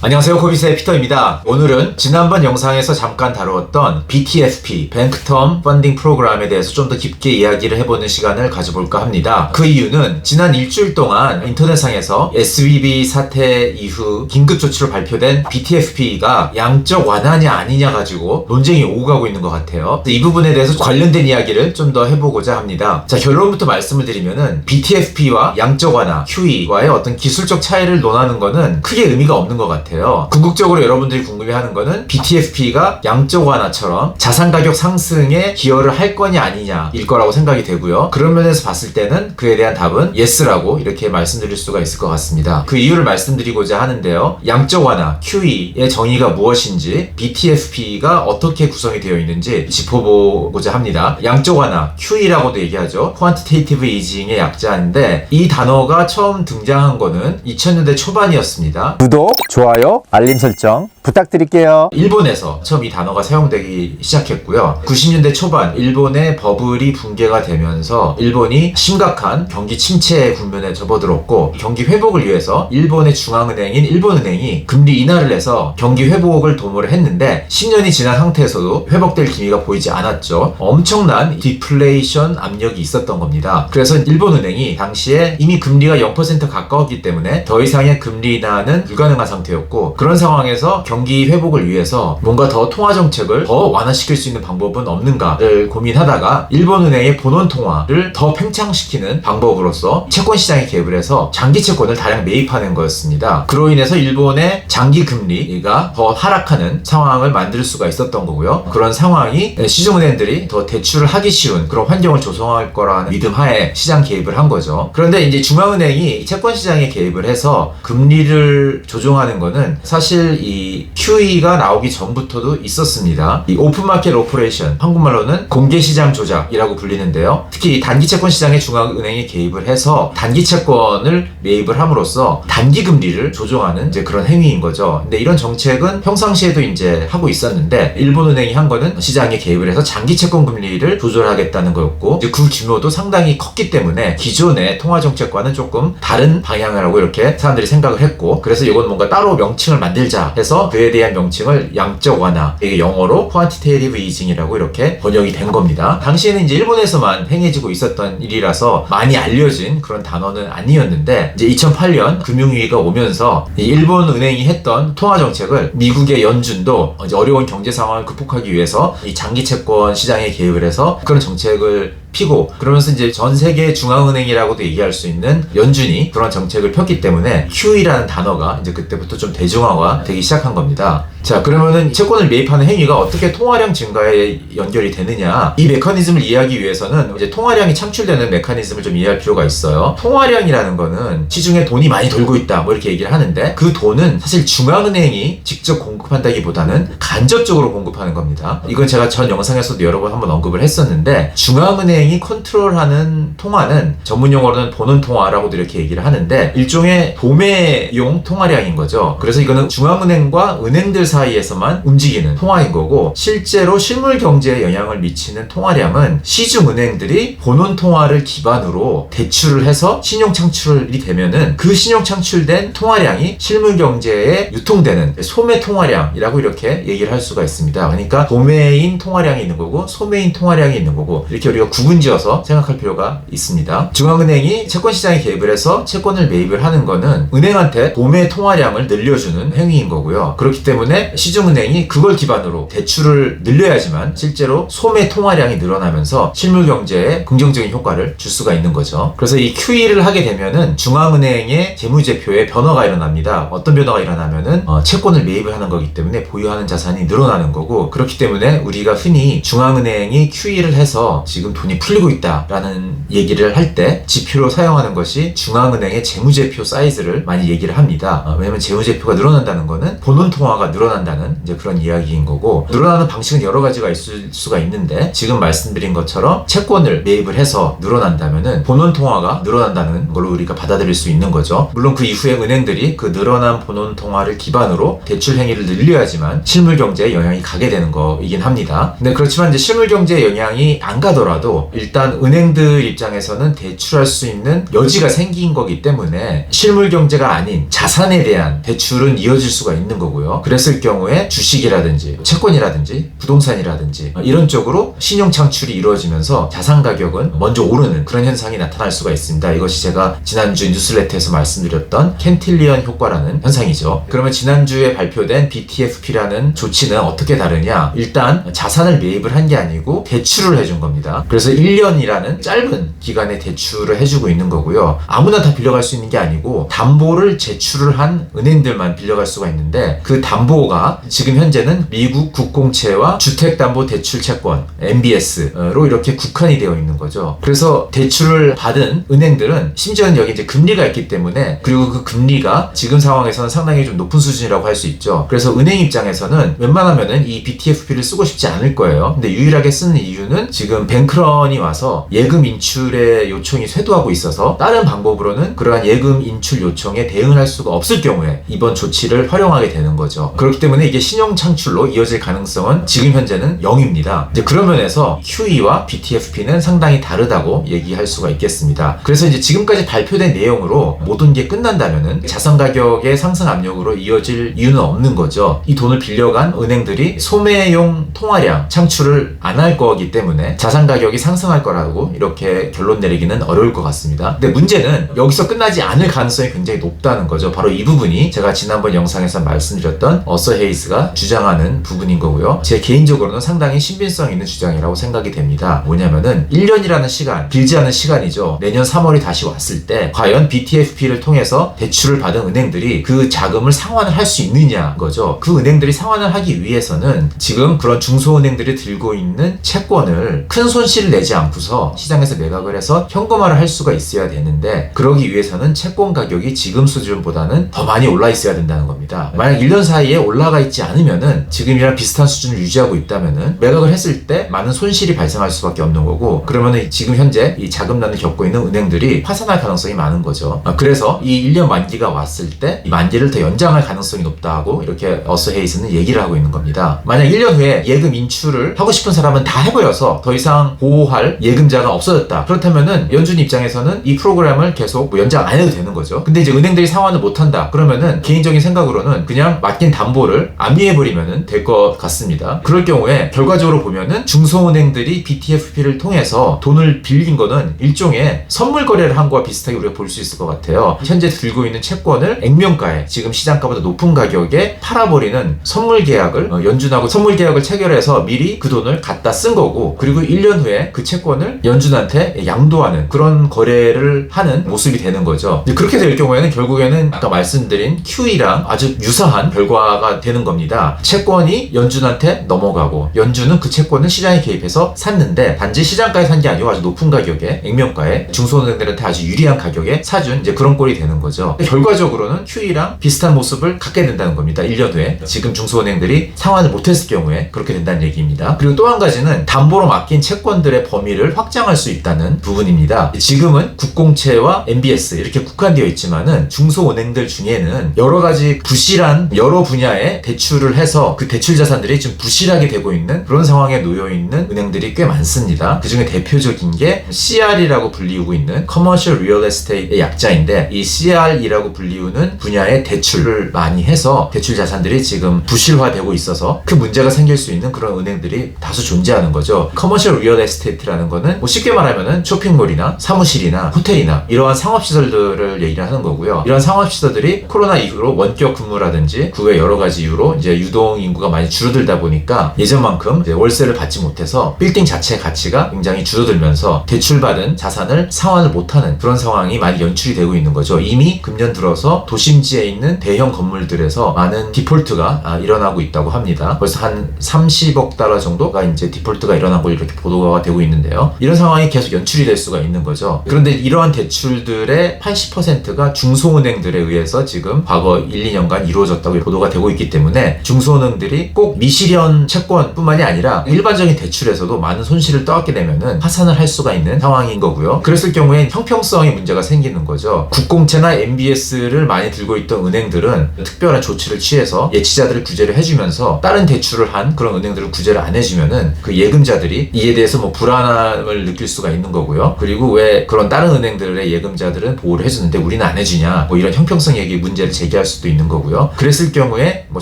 안녕하세요, 코비스의 피터입니다. 오늘은 지난번 영상에서 잠깐 다루었던 BTFP, Bank Term Funding Program에 대해서 좀 더 깊게 이야기를 해보는 시간을 가져볼까 합니다. 그 이유는 지난 일주일 동안 인터넷상에서 SVB 사태 이후 긴급조치로 발표된 BTFP가 양적 완화냐 아니냐 가지고 논쟁이 오고 가고 있는 것 같아요. 이 부분에 대해서 관련된 이야기를 좀 더 해보고자 합니다. 자, 결론부터 말씀을 드리면은 BTFP와 양적 완화, QE와의 어떤 기술적 차이를 논하는 거는 크게 의미가 없는 것 같아요. 궁극적으로 여러분들이 궁금해하는 거는 BTFP가 양적 완화처럼 자산 가격 상승에 기여를 할 거냐 아니냐일 거라고 생각이 되고요. 그런 면에서 봤을 때는 그에 대한 답은 yes라고 이렇게 말씀드릴 수가 있을 것 같습니다. 그 이유를 말씀드리고자 하는데요. 양적 완화, QE의 정의가 무엇인지, BTFP가 어떻게 구성이 되어 있는지 짚어보고자 합니다. 양적 완화, QE라고도 얘기하죠. Quantitative Easing의 약자인데 이 단어가 처음 등장한 거는 2000년대 초반이었습니다. 구독, 좋아요, 알림 설정 부탁드릴게요. 일본에서 처음 이 단어가 사용되기 시작했고요. 90년대 초반 일본의 버블이 붕괴가 되면서 일본이 심각한 경기 침체 국면에 접어들었고, 경기 회복을 위해서 일본의 중앙은행인 일본은행이 금리 인하를 해서 경기 회복을 도모를 했는데 10년이 지난 상태에서도 회복될 기미가 보이지 않았죠. 엄청난 디플레이션 압력이 있었던 겁니다. 그래서 일본은행이 당시에 이미 금리가 0% 가까웠기 때문에 더 이상의 금리 인하는 불가능한 상태였고, 그런 상황에서 경기 회복을 위해서 뭔가 더 통화 정책을 더 완화시킬 수 있는 방법은 없는가를 고민하다가 일본은행의 본원 통화를 더 팽창시키는 방법으로서 채권 시장에 개입을 해서 장기 채권을 다량 매입하는 거였습니다. 그로 인해서 일본의 장기 금리가 더 하락하는 상황을 만들 수가 있었던 거고요. 그런 상황이 시중은행들이 더 대출을 하기 쉬운 그런 환경을 조성할 거라는 믿음 하에 시장 개입을 한 거죠. 그런데 이제 중앙은행이 채권 시장에 개입을 해서 금리를 조정하는 거는 사실 이 QE가 나오기 전부터도 있었습니다. 이 오픈마켓 오퍼레이션, 한국말로는 공개시장 조작이라고 불리는데요. 특히 이 단기채권 시장에 중앙은행이 개입을 해서 단기채권을 매입을 함으로써 단기금리를 조정하는 이제 그런 행위인 거죠. 근데 이런 정책은 평상시에도 이제 하고 있었는데 일본은행이 한 거는 시장에 개입을 해서 장기채권 금리를 조절하겠다는 거였고, 이제 그 규모도 상당히 컸기 때문에 기존의 통화정책과는 조금 다른 방향이라고 이렇게 사람들이 생각을 했고, 그래서 이건 뭔가 따로 명칭을 만들자 해서 그에 대한 명칭을 양적 완화, 이게 영어로 Quantitative Easing이라고 이렇게 번역이 된 겁니다. 당시에는 이제 일본에서만 행해지고 있었던 일이라서 많이 알려진 그런 단어는 아니었는데, 이제 2008년 금융위기가 오면서 이 일본 은행이 했던 통화 정책을 미국의 연준도 이제 어려운 경제 상황을 극복하기 위해서 이 장기 채권 시장에 개입을 해서 그런 정책을 피고, 그러면서 이제 전 세계 중앙은행이라고도 얘기할 수 있는 연준이 그런 정책을 폈기 때문에 QE라는 단어가 이제 그때부터 좀 대중화가 되기 시작한 겁니다. 자, 그러면은 채권을 매입하는 행위가 어떻게 통화량 증가에 연결이 되느냐, 이 메커니즘을 이해하기 위해서는 이제 통화량이 창출되는 메커니즘을 좀 이해할 필요가 있어요. 통화량이라는 거는 시중에 돈이 많이 돌고 있다 뭐 이렇게 얘기를 하는데, 그 돈은 사실 중앙은행이 직접 공급한다기보다는 간접적으로 공급하는 겁니다. 이건 제가 전 영상에서도 여러 번 한번 언급을 했었는데, 중앙은행이 컨트롤하는 통화는 전문 용어로는 본원 통화라고도 이렇게 얘기를 하는데 일종의 도매용 통화량인 거죠. 그래서 이거는 중앙은행과 은행들 사이에서만 움직이는 통화인 거고, 실제로 실물 경제에 영향을 미치는 통화량은 시중은행들이 본원 통화를 기반으로 대출을 해서 신용 창출이 되면은 그 신용 창출된 통화량이 실물 경제에 유통되는 소매 통화량이라고 이렇게 얘기를 할 수가 있습니다. 그러니까 도매인 통화량이 있는 거고 소매인 통화량이 있는 거고, 이렇게 우리가 구분지어서 생각할 필요가 있습니다. 중앙은행이 채권 시장에 개입을 해서 채권을 매입을 하는 거는 은행한테 도매 통화량을 늘려주는 행위인 거고요. 그렇기 때문에 시중은행이 그걸 기반으로 대출을 늘려야지만 실제로 소매 통화량이 늘어나면서 실물 경제에 긍정적인 효과를 줄 수가 있는 거죠. 그래서 이 QE를 하게 되면은 중앙은행의 재무제표에 변화가 일어납니다. 어떤 변화가 일어나면은 채권을 매입을 하는 거기 때문에 보유하는 자산이 늘어나는 거고, 그렇기 때문에 우리가 흔히 중앙은행이 QE를 해서 지금 돈이 풀리고 있다라는 얘기를 할 때 지표로 사용하는 것이 중앙은행의 재무제표 사이즈를 많이 얘기를 합니다. 왜냐면 재무제표가 늘어난다는 거는 본원 통화가 늘어나는 늘어난다는 이제 그런 이야기인 거고, 늘어나는 방식은 여러 가지가 있을 수가 있는데 지금 말씀드린 것처럼 채권을 매입을 해서 늘어난다면은 본원 통화가 늘어난다는 걸로 우리가 받아들일 수 있는 거죠. 물론 그 이후에 은행들이 그 늘어난 본원 통화를 기반으로 대출 행위를 늘려야지만 실물 경제에 영향이 가게 되는 거이긴 합니다. 근데 그렇지만 이제 실물 경제에 영향이 안 가더라도 일단 은행들 입장에서는 대출할 수 있는 여지가 생긴 거기 때문에 실물 경제가 아닌 자산에 대한 대출은 이어질 수가 있는 거고요. 그랬을 경우에 주식이라든지 채권이라든지 부동산이라든지 이런 쪽으로 신용 창출이 이루어지면서 자산 가격은 먼저 오르는 그런 현상이 나타날 수가 있습니다. 이것이 제가 지난주 뉴스레터에서 말씀드렸던 캔틸리언 효과라는 현상이죠. 그러면 지난주에 발표된 BTFP라는 조치는 어떻게 다르냐? 일단 자산을 매입을 한 게 아니고 대출을 해준 겁니다. 그래서 1년이라는 짧은 기간에 대출을 해주고 있는 거고요. 아무나 다 빌려갈 수 있는 게 아니고 담보를 제출을 한 은행들만 빌려갈 수가 있는데, 그 담보가 지금 현재는 미국 국공채와 주택담보대출채권 MBS로 이렇게 국한이 되어 있는 거죠. 그래서 대출을 받은 은행들은 심지어는 여기 이제 금리가 있기 때문에, 그리고 그 금리가 지금 상황에서는 상당히 좀 높은 수준이라고 할 수 있죠. 그래서 은행 입장에서는 웬만하면은 이 BTFP를 쓰고 싶지 않을 거예요. 근데 유일하게 쓰는 이유는 지금 뱅크런이 와서 예금 인출의 요청이 쇄도하고 있어서 다른 방법으로는 그러한 예금 인출 요청에 대응을 할 수가 없을 경우에 이번 조치를 활용하게 되는 거죠. 그렇기 때문에 이게 신용 창출로 이어질 가능성은 지금 현재는 0입니다. 이제 그런 면에서 QE와 BTFP는 상당히 다르다고 얘기할 수가 있겠습니다. 그래서 이제 지금까지 발표된 내용으로 모든 게 끝난다면은 자산 가격의 상승 압력으로 이어질 이유는 없는 거죠. 이 돈을 빌려간 은행들이 소매용 통화량 창출을 안 할 거기 때문에 자산 가격이 상승할 거라고 이렇게 결론 내리기는 어려울 것 같습니다. 근데 문제는 여기서 끝나지 않을 가능성이 굉장히 높다는 거죠. 바로 이 부분이 제가 지난번 영상에서 말씀드렸던 어서 헤이스가 주장하는 부분인 거고요. 제 개인적으로는 상당히 신빙성 있는 주장이라고 생각이 됩니다. 뭐냐면은 1년이라는 시간, 길지 않은 시간이죠. 내년 3월이 다시 왔을 때 과연 BTFP를 통해서 대출을 받은 은행들이 그 자금을 상환을 할 수 있느냐 거죠. 그 은행들이 상환을 하기 위해서는 지금 그런 중소은행들이 들고 있는 채권을 큰 손실을 내지 않고서 시장에서 매각을 해서 현금화를 할 수가 있어야 되는데, 그러기 위해서는 채권 가격이 지금 수준보다는 더 많이 올라 있어야 된다는 겁니다. 만약 1년 사이에 올라가 있지 않으면은 지금이랑 비슷한 수준을 유지하고 있다면은 매각을 했을 때 많은 손실이 발생할 수밖에 없는 거고, 그러면은 지금 현재 이 자금난을 겪고 있는 은행들이 파산할 가능성이 많은 거죠. 그래서 이 1년 만기가 왔을 때 이 만기를 더 연장할 가능성이 높다고 이렇게 어서 헤이스는 얘기를 하고 있는 겁니다. 만약 1년 후에 예금 인출을 하고 싶은 사람은 다 해버려서 더 이상 보호할 예금자가 없어졌다. 그렇다면은 연준 입장에서는 이 프로그램을 계속 연장 안 해도 되는 거죠. 근데 이제 은행들이 상환을 못한다. 그러면은 개인적인 생각으로는 그냥 맡긴 담보를 안미해버리면은 될 것 같습니다. 그럴 경우에 결과적으로 보면은 중소은행들이 BTFP를 통해서 돈을 빌린 거는 일종의 선물 거래를 한 거와 비슷하게 우리가 볼 수 있을 것 같아요. 현재 들고 있는 채권을 액면가에 지금 시장가보다 높은 가격에 팔아버리는 선물 계약을 연준하고 선물 계약을 체결해서 미리 그 돈을 갖다 쓴 거고, 그리고 1년 후에 그 채권을 연준한테 양도하는 그런 거래를 하는 모습이 되는 거죠. 그렇게 될 경우에는 결국에는 아까 말씀드린 QE랑 아주 유사한 결과가 되는 겁니다. 채권이 연준한테 넘어가고 연준은 그 채권을 시장에 개입해서 샀는데, 단지 시장가에 산 게 아니고 아주 높은 가격에 액면가에 중소은행들한테 아주 유리한 가격에 사준 이제 그런 꼴이 되는 거죠. 결과적으로는 QE랑 비슷한 모습을 갖게 된다는 겁니다. 1년 후에 지금 중소은행들이 상환을 못했을 경우에 그렇게 된다는 얘기입니다. 그리고 또 한 가지는 담보로 맡긴 채권들의 범위를 확장할 수 있다는 부분입니다. 지금은 국공채와 MBS 이렇게 국한되어 있지만은 중소은행들 중에는 여러 가지 부실한 여러 분야의 대출을 해서 그 대출 자산들이 지금 부실하게 되고 있는 그런 상황에 놓여 있는 은행들이 꽤 많습니다. 그 중에 대표적인 게 CR이라고 불리우고 있는 Commercial Real Estate의 약자인데, 이 CR이라고 불리우는 분야의 대출을 많이 해서 대출 자산들이 지금 부실화되고 있어서 큰 문제가 생길 수 있는 그런 은행들이 다수 존재하는 거죠. Commercial Real Estate라는 거는 뭐 쉽게 말하면은 쇼핑몰이나 사무실이나 호텔이나 이러한 상업시설들을 얘기를 하는 거고요. 이런 상업시설들이 코로나 이후로 원격 근무라든지 그 외 여러 가지 이유로 이제 유동 인구가 많이 줄어들다 보니까 예전만큼 이제 월세를 받지 못해서 빌딩 자체의 가치가 굉장히 줄어들면서 대출받은 자산을 상환을 못하는 그런 상황이 많이 연출이 되고 있는 거죠. 이미 금년 들어서 도심지에 있는 대형 건물들에서 많은 디폴트가 일어나고 있다고 합니다. 벌써 한 30억 달러 정도가 이제 디폴트가 일어난 걸로 이렇게 보도가 되고 있는데요. 이런 상황이 계속 연출이 될 수가 있는 거죠. 그런데 이러한 대출들의 80%가 중소은행들에 의해서 지금 과거 1, 2년간 이루어졌다고 보도가 되고 있기 때문에 중소은행들이 꼭 미실현 채권뿐만이 아니라 일반적인 대출에서도 많은 손실을 떠안게 되면은 파산을 할 수가 있는 상황인 거고요. 그랬을 경우엔 형평성의 문제가 생기는 거죠. 국공채나 MBS를 많이 들고 있던 은행들은 특별한 조치를 취해서 예치자들을 구제를 해주면서 다른 대출을 한 그런 은행들을 구제를 안 해주면은 그 예금자들이 이에 대해서 뭐 불안함을 느낄 수가 있는 거고요. 그리고 왜 그런 다른 은행들의 예금자들은 보호를 해주는데 우리는 안 해주냐, 뭐 이런 형평성 얘기 문제를 제기할 수도 있는 거고요. 그랬을 경우에 뭐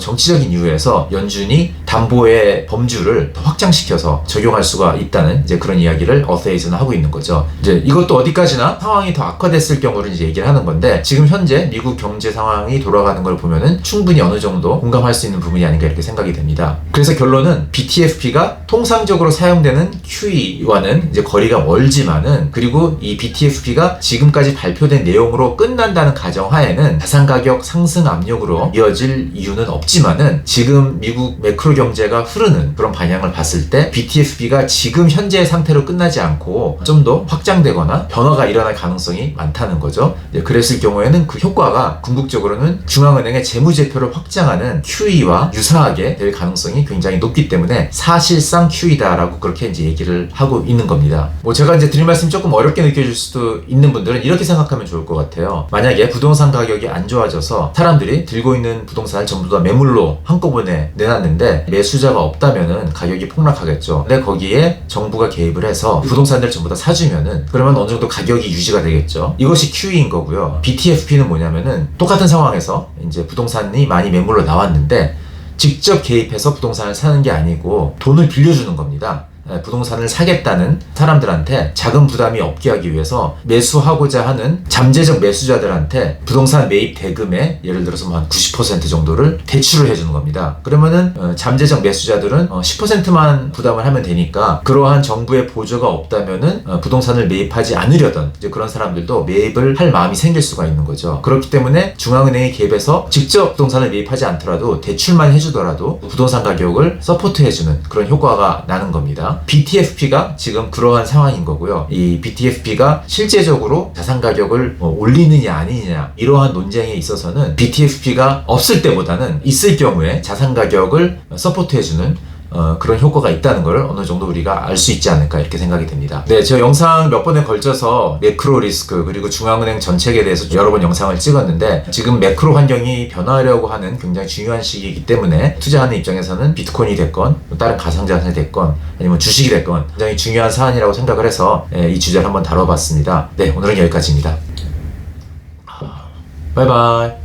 정치적인 이유에서 연준이 담보의 범주를 더 확장시켜서 적용할 수가 있다는 이제 그런 이야기를 어세이즈는 하고 있는 거죠. 이제 이것도 어디까지나 상황이 더 악화됐을 경우를 이제 얘기를 하는 건데, 지금 현재 미국 경제 상황이 돌아가는 걸 보면은 충분히 어느 정도 공감할 수 있는 부분이 아닌가 이렇게 생각이 됩니다. 그래서 결론은 BTFP가 통상적으로 사용되는 QE와는 이제 거리가 멀지만은, 그리고 이 BTFP가 지금까지 발표된 내용으로 끝난다는 가정하에는 자산 가격 상승 압력으로 이어질 이유는 없지만은, 지금 미국 매크로 경제가 흐르는 그런 방향을 봤을 때 BTFP가 지금 현재의 상태로 끝나지 않고 좀 더 확장되거나 변화가 일어날 가능성이 많다는 거죠. 그랬을 경우에는 그 효과가 궁극적으로는 중앙은행의 재무제표를 확장하는 QE와 유사하게 될 가능성이 굉장히 높기 때문에 사실상 QE다라고 그렇게 이제 얘기를 하고 있는 겁니다. 뭐 제가 이제 드릴 말씀이 조금 어렵게 느껴질 수도 있는 분들은 이렇게 생각하면 좋을 것 같아요. 만약에 부동산 가격이 안 좋아져서 사람들이 들고 있는 부동산을 전부 다 매물로 한꺼번에 내놨는데 매수자가 없다면은 가격이 폭락하겠죠. 근데 거기에 정부가 개입을 해서 부동산들을 전부 다 사주면은, 그러면 어느 정도 가격이 유지가 되겠죠. 이것이 QE인 거고요. BTFP는 뭐냐면은 똑같은 상황에서 이제 부동산이 많이 매물로 나왔는데 직접 개입해서 부동산을 사는 게 아니고 돈을 빌려주는 겁니다. 부동산을 사겠다는 사람들한테 자금 부담이 없게 하기 위해서 매수하고자 하는 잠재적 매수자들한테 부동산 매입 대금의 예를 들어서 한 90% 정도를 대출을 해주는 겁니다. 그러면은 잠재적 매수자들은 10%만 부담을 하면 되니까, 그러한 정부의 보조가 없다면은 부동산을 매입하지 않으려던 이제 그런 사람들도 매입을 할 마음이 생길 수가 있는 거죠. 그렇기 때문에 중앙은행이 개입해서 직접 부동산을 매입하지 않더라도 대출만 해주더라도 부동산 가격을 서포트해주는 그런 효과가 나는 겁니다. BTFP가 지금 그러한 상황인 거고요. 이 BTFP가 실제적으로 자산 가격을 올리느냐 아니느냐 이러한 논쟁에 있어서는 BTFP가 없을 때보다는 있을 경우에 자산 가격을 서포트해주는 그런 효과가 있다는 걸 어느 정도 우리가 알 수 있지 않을까 이렇게 생각이 됩니다. 네, 저 영상 몇 번에 걸쳐서 매크로 리스크 그리고 중앙은행 정책에 대해서 여러 번 영상을 찍었는데, 지금 매크로 환경이 변화하려고 하는 굉장히 중요한 시기이기 때문에 투자하는 입장에서는 비트코인이 됐건 다른 가상자산이 됐건 아니면 주식이 됐건 굉장히 중요한 사안이라고 생각을 해서 이 주제를 한번 다뤄봤습니다. 네, 오늘은 여기까지입니다. 바이바이.